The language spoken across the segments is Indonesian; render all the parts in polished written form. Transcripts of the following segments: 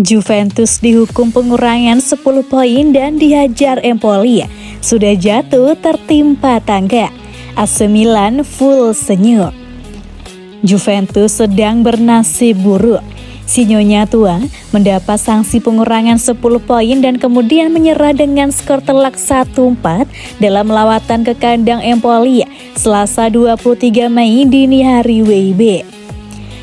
Juventus dihukum pengurangan 10 poin dan dihajar Empoli. Sudah jatuh tertimpa tangga. AC Milan full senyum. Juventus sedang bernasib buruk. Sinyonya tua mendapat sanksi pengurangan 10 poin dan kemudian menyerah dengan skor telak 1-4 dalam lawatan ke kandang Empoli Selasa 23 Mei dini hari WIB.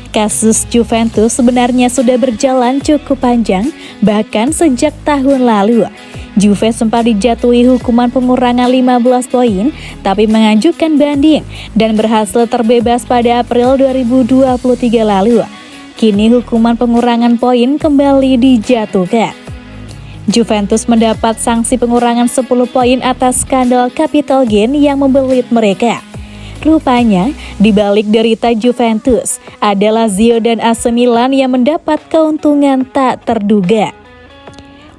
Kasus Juventus sebenarnya sudah berjalan cukup panjang, bahkan sejak tahun lalu. Juve sempat dijatuhi hukuman pengurangan 15 poin, tapi mengajukan banding dan berhasil terbebas pada April 2023 lalu. Kini hukuman pengurangan poin kembali dijatuhkan. Juventus mendapat sanksi pengurangan 10 poin atas skandal capital gain yang membelit mereka. Rupanya, di balik derita Juventus, ada Lazio dan AC Milan yang mendapat keuntungan tak terduga.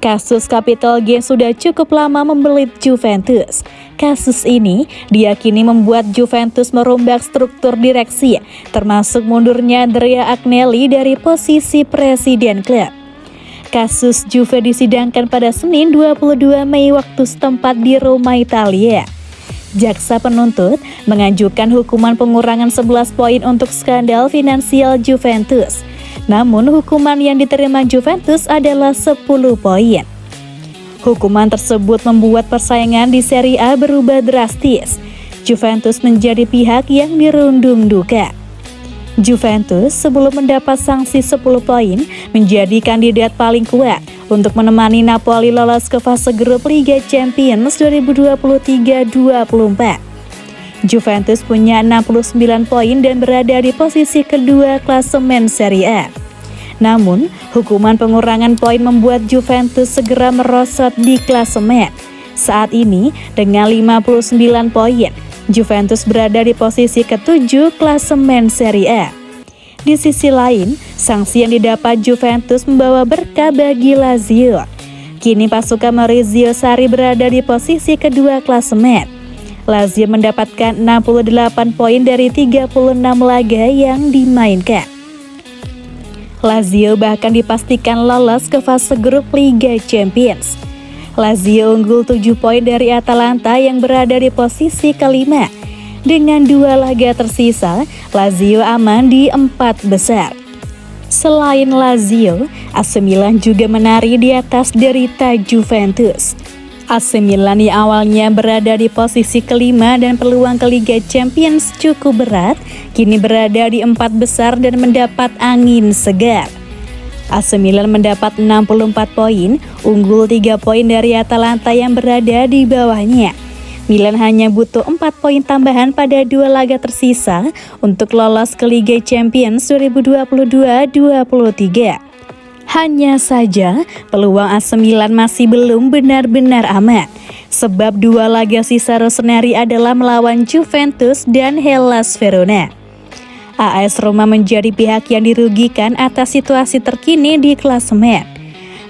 Kasus capital gain sudah cukup lama membelit Juventus. Kasus ini diyakini membuat Juventus merombak struktur direksi, termasuk mundurnya Andrea Agnelli dari posisi presiden klub. Kasus Juve disidangkan pada Senin 22 Mei waktu setempat di Roma, Italia. Jaksa penuntut mengajukan hukuman pengurangan 11 poin untuk skandal finansial Juventus. Namun hukuman yang diterima Juventus adalah 10 poin. Hukuman tersebut membuat persaingan di Serie A berubah drastis. Juventus menjadi pihak yang dirundung duka. Juventus sebelum mendapat sanksi 10 poin menjadi kandidat paling kuat untuk menemani Napoli lolos ke fase grup Liga Champions 2023-24. Juventus punya 69 poin dan berada di posisi kedua klasemen Serie A. Namun, hukuman pengurangan poin membuat Juventus segera merosot di klasemen. Saat ini, dengan 59 poin, Juventus berada di posisi ke-7 klasemen Serie A. Di sisi lain, sanksi yang didapat Juventus membawa berkah bagi Lazio. Kini pasukan Maurizio Sarri berada di posisi kedua klasemen. Lazio mendapatkan 68 poin dari 36 laga yang dimainkan. Lazio bahkan dipastikan lolos ke fase grup Liga Champions. Lazio unggul 7 poin dari Atalanta yang berada di posisi kelima. Dengan 2 laga tersisa, Lazio aman di 4 besar. Selain Lazio, AC Milan juga menari di atas derita Juventus. AC Milan yang awalnya berada di posisi kelima dan peluang ke Liga Champions cukup berat, kini berada di 4 besar dan mendapat angin segar. AC Milan mendapat 64 poin, unggul 3 poin dari Atalanta yang berada di bawahnya. Milan hanya butuh 4 poin tambahan pada 2 laga tersisa untuk lolos ke Liga Champions 2022-23. Hanya saja, peluang AC Milan masih belum benar-benar aman, sebab 2 laga sisa Rossoneri adalah melawan Juventus dan Hellas Verona. AS Roma menjadi pihak yang dirugikan atas situasi terkini di klasemen.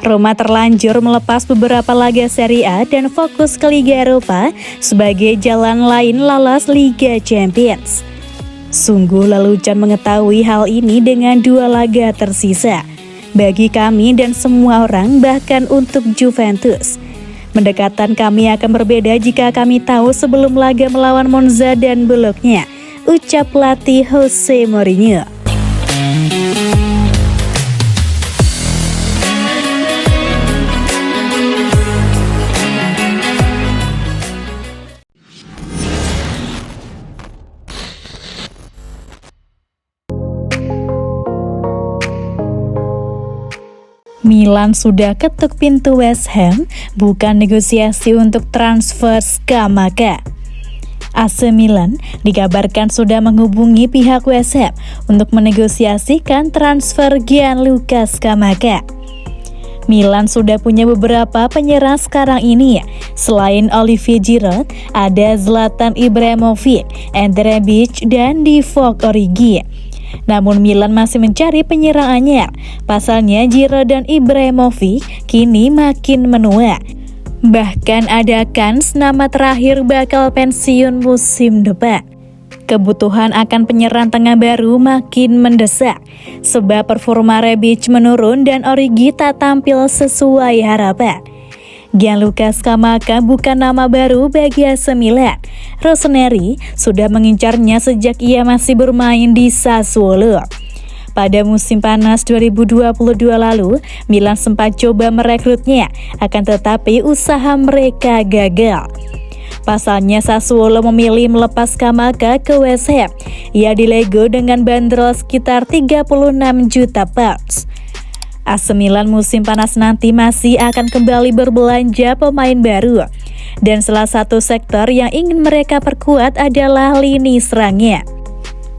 Roma terlanjur melepas beberapa laga Serie A dan fokus ke Liga Eropa sebagai jalan lain lolos Liga Champions. Sungguh lelucon mengetahui hal ini dengan 2 laga tersisa. Bagi kami dan semua orang, bahkan untuk Juventus, pendekatan kami akan berbeda jika kami tahu sebelum laga melawan Monza dan Bologna, ucap pelatih Jose Mourinho. Milan sudah ketuk pintu West Ham, bukan negosiasi untuk transfer Scamacca. AC Milan dikabarkan sudah menghubungi pihak West Ham untuk menegosiasikan transfer Gianluca Scamacca. Milan sudah punya beberapa penyerang sekarang ini. Selain Olivier Giroud, ada Zlatan Ibrahimovic, Ante Rebic, dan Divock Origi. Namun Milan masih mencari penyerang anyar. Pasalnya Giroud dan Ibrahimovic kini makin menua. Bahkan ada kans nama terakhir bakal pensiun musim depan. Kebutuhan akan penyerang tengah baru makin mendesak, sebab performa Rebic menurun dan Origi tak tampil sesuai harapan. Gianluca Scamacca bukan nama baru bagi AC Milan. Rossoneri sudah mengincarnya sejak ia masih bermain di Sassuolo. Pada musim panas 2022 lalu, Milan sempat coba merekrutnya, akan tetapi usaha mereka gagal. Pasalnya Sassuolo memilih melepas Scamacca ke West Ham. Ia dilego dengan bandrol sekitar 36 juta pounds. AC Milan musim panas nanti masih akan kembali berbelanja pemain baru. Dan salah satu sektor yang ingin mereka perkuat adalah lini serangnya.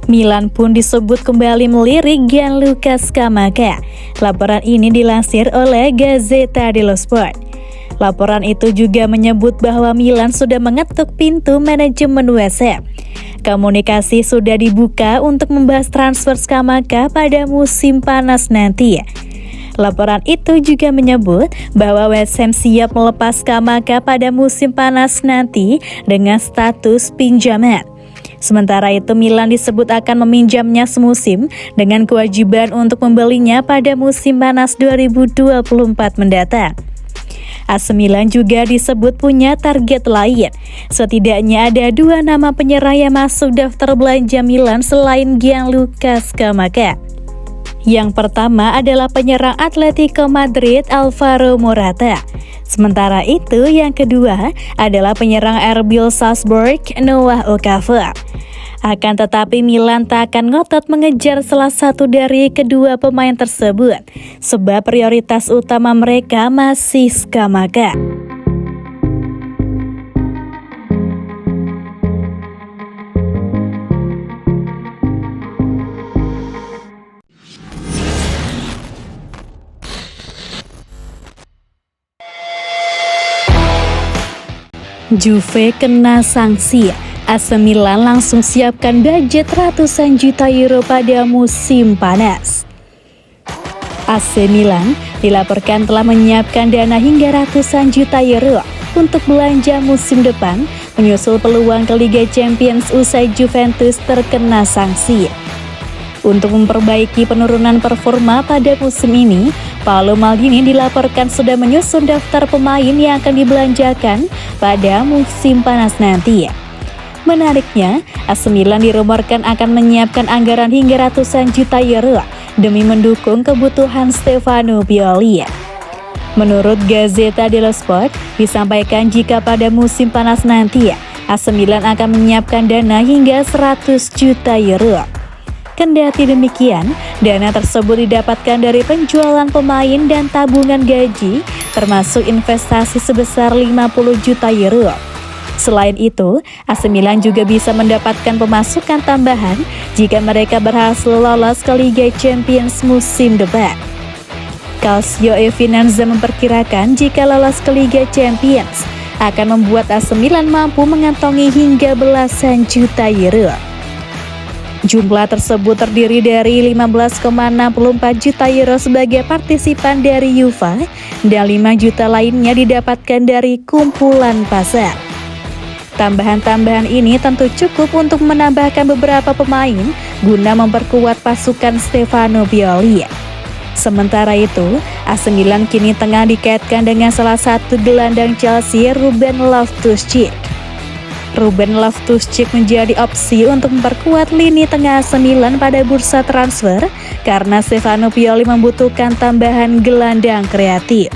Milan pun disebut kembali melirik Gianluca Scamacca. Laporan ini dilansir oleh Gazzetta dello Sport. Laporan itu juga menyebut bahwa Milan sudah mengetuk pintu manajemen West Ham. Komunikasi sudah dibuka untuk membahas transfer Scamacca pada musim panas nanti. Laporan itu juga menyebut bahwa West Ham siap melepas Scamacca pada musim panas nanti dengan status pinjaman. Sementara itu Milan disebut akan meminjamnya semusim dengan kewajiban untuk membelinya pada musim panas 2024 mendatang. AC Milan juga disebut punya target lain. Setidaknya ada 2 nama penyerang yang masuk daftar belanja Milan selain Gianluca Scamacca. Yang pertama adalah penyerang Atletico Madrid Alvaro Morata. Sementara itu yang kedua adalah penyerang RB Salzburg Noah Okafor. Akan tetapi Milan tak akan ngotot mengejar salah satu dari kedua pemain tersebut, sebab prioritas utama mereka masih Scamacca. Juve kena sanksi. AC Milan langsung siapkan budget ratusan juta euro pada musim panas. AC Milan dilaporkan telah menyiapkan dana hingga ratusan juta euro untuk belanja musim depan, menyusul peluang ke Liga Champions usai Juventus terkena sanksi. Untuk memperbaiki penurunan performa pada musim ini, Paolo Maldini dilaporkan sudah menyusun daftar pemain yang akan dibelanjakan pada musim panas nanti. Menariknya, AC Milan dirumorkan akan menyiapkan anggaran hingga ratusan juta euro demi mendukung kebutuhan Stefano Pioli. Menurut Gazzetta dello Sport, disampaikan jika pada musim panas nanti, AC Milan akan menyiapkan dana hingga 100 juta euro. Kendati demikian, dana tersebut didapatkan dari penjualan pemain dan tabungan gaji, termasuk investasi sebesar 50 juta euro. Selain itu, AC Milan juga bisa mendapatkan pemasukan tambahan jika mereka berhasil lolos ke Liga Champions musim depan. Calcio e Finanza memperkirakan jika lolos ke Liga Champions akan membuat AC Milan mampu mengantongi hingga belasan juta euro. Jumlah tersebut terdiri dari 15,64 juta euro sebagai partisipan dari UEFA dan 5 juta lainnya didapatkan dari kumpulan pasar. Tambahan-tambahan ini tentu cukup untuk menambahkan beberapa pemain guna memperkuat pasukan Stefano Pioli. Sementara itu, AC Milan kini tengah dikaitkan dengan salah satu gelandang Chelsea, Ruben Loftus-Cheek. Ruben Loftus-Cheek menjadi opsi untuk memperkuat lini tengah AC Milan pada bursa transfer karena Stefano Pioli membutuhkan tambahan gelandang kreatif.